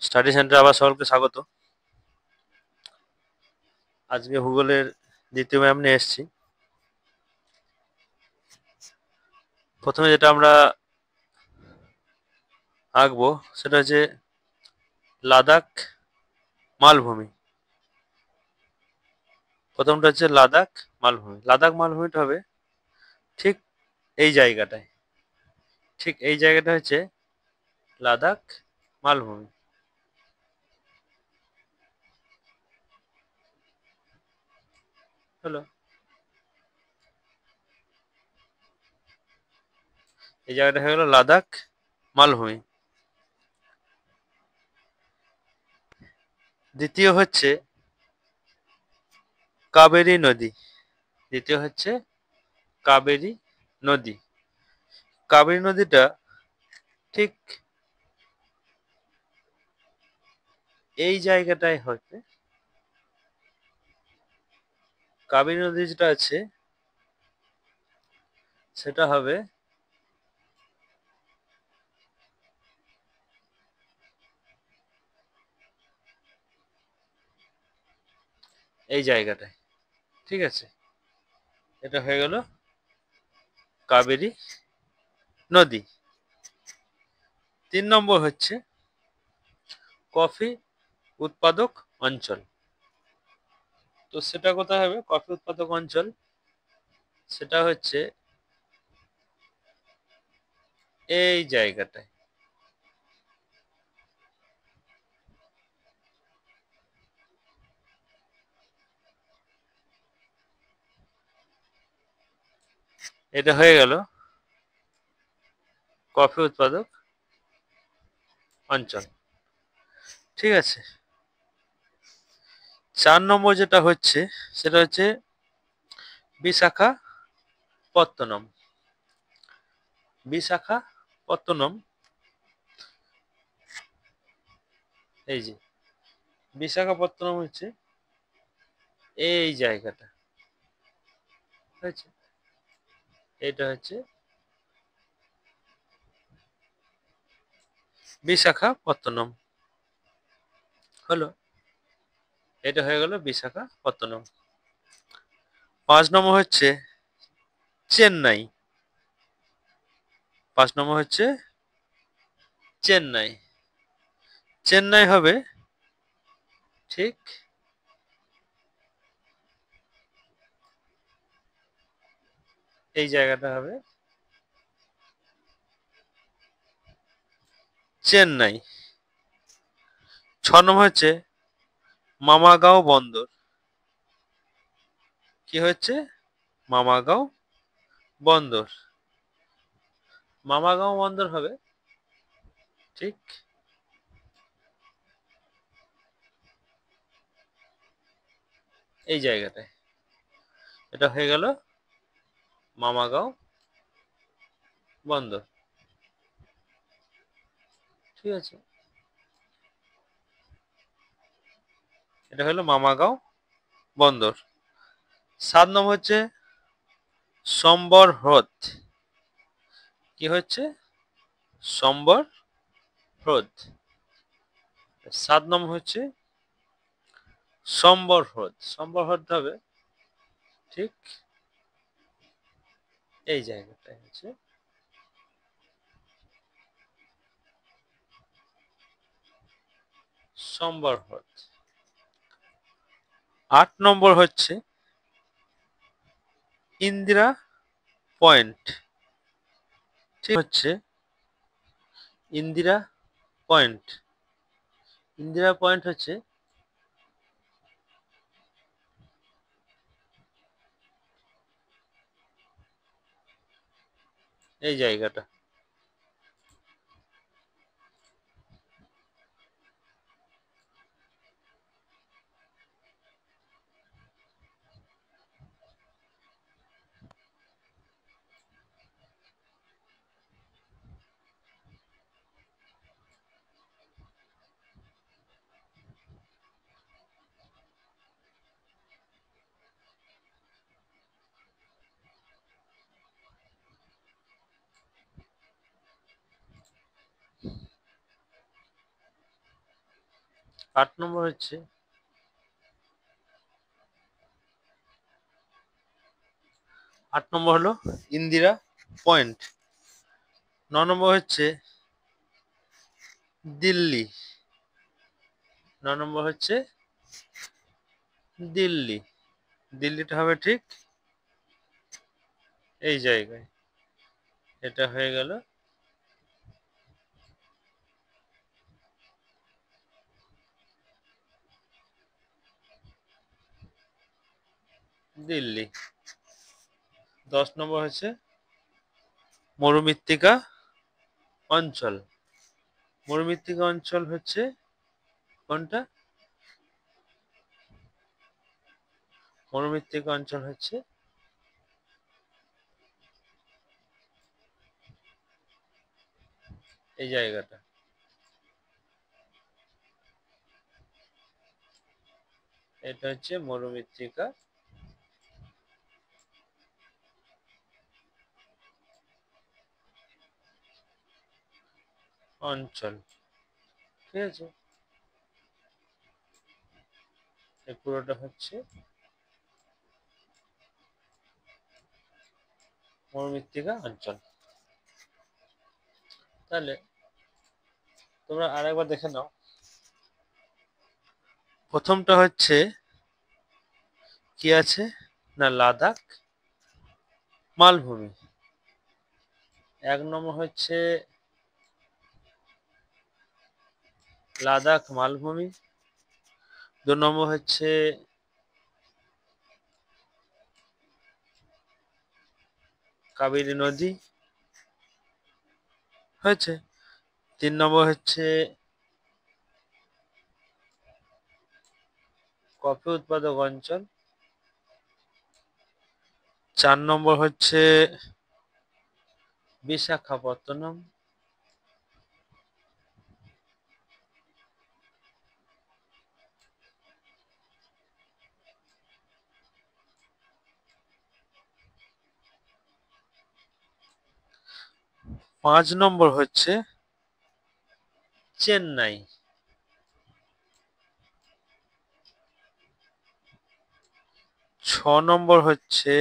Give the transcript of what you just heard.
Study সেন্টারে আবার সকলকে স্বাগত। আজকে ভূগোলের দ্বিতীয় ম্যাম নিয়ে এসেছি। প্রথমে যেটা আমরা আঁকবো সেটা হচ্ছে লাদাখ মালভূমি। প্রথমটা হচ্ছে লাদাখ মালভূমি। লাদাখ মালভূমিটা হবে ঠিক এই জায়গাটায়। ঠিক এই জায়গাটা হচ্ছে লাদাখ মালভূমি। হলো, এই জায়গাটা হয়ে গেল লাদাখ মালভূমি। দ্বিতীয় হচ্ছে কাবেরী নদী। দ্বিতীয় হচ্ছে কাবেরী নদী। কাবেরী নদীটা ঠিক এই জায়গাটায় হবে। কাবেরী নদী যেটা আছে সেটা হবে এই জায়গাটায়। ঠিক আছে, এটা হয়ে গেল কাবেরী নদী। 3 নম্বর হচ্ছে কফি উৎপাদক অঞ্চল। তো সেটা কোথায় হবে? কফি উৎপাদক অঞ্চল সেটা হচ্ছে এই জায়গাটায়। এটা হয়ে গেল কফি উৎপাদক অঞ্চল। ঠিক আছে, 4 নম্বর যেটা হচ্ছে সেটা হচ্ছে বিশাখাপত্তনম। বিশাখাপত্তনম, এই যে বিশাখাপত্তনম হচ্ছে এই জায়গাটা। হয়েছে, এটা হচ্ছে বিশাখাপত্তনম। হলো, এটা হয়ে গেল বিশাখাপত্তনম। 5 নম্বর হচ্ছে চেন্নাই। 5 নম্বর হচ্ছে চেন্নাই। চেন্নাই হবে ঠিক এই জায়গাটা হবে চেন্নাই। 6 নম্বর হচ্ছে মামাগাঁও বন্দর। কি হচ্ছে? মামাগাঁও বন্দর। মামাগাঁও বন্দর হবে ঠিক এই জায়গাটায়। এটা হয়ে গেল মামাগাঁও বন্দর। ঠিক আছে, এটা হলো মামাগাঁও বন্দর। 7 নম্বর হচ্ছে সম্বর হ্রদ। কি হচ্ছে? সম্বর হ্রদ। 7 নম্বর হচ্ছে সম্বর হ্রদ। সম্বর হ্রদ হবে ঠিক এই জায়গাটায় হচ্ছে সম্বর হ্রদ। 8 নম্বর হচ্ছে ইন্দিরা পয়েন্ট। ঠিক হচ্ছে ইন্দিরা পয়েন্ট। ইন্দিরা পয়েন্ট হচ্ছে এই জায়গাটা। 8 নম্বর হচ্ছে হলো ইন্দিরা পয়েন্ট। 9 নম্বর হচ্ছে দিল্লি। 9 নম্বর হচ্ছে দিল্লি। দিল্লিটা হবে ঠিক এই জায়গায়। এটা হয়ে গেল দিল্লি। 10 নম্বর হচ্ছে মরুমৃত্তিকা অঞ্চল। মরুমৃত্তিকা অঞ্চল হচ্ছে কোনটা? মরুমৃত্তিকা অঞ্চল হচ্ছে এই জায়গাটা। এটা হচ্ছে মরুমৃত্তিকা অঞ্চল। ঠিক আছে, এই পুরোটা হচ্ছে মরুমৃত্তিকা অঞ্চল। তাহলে তোমরা আরেকবার দেখে নাও। প্রথমটা হচ্ছে কি আছে না লাদাখ মালভূমি। 1 নম্বর হচ্ছে লাদাখ মালভূমি। 2 নম্বর হচ্ছে কাবেরী নদী হয়েছে। 3 নম্বর হচ্ছে কফি উৎপাদক অঞ্চল। 4 নম্বর হচ্ছে বিশাখাপত্তনম। 5 নম্বর হচ্ছে চেন্নাই। 6 নম্বর হচ্ছে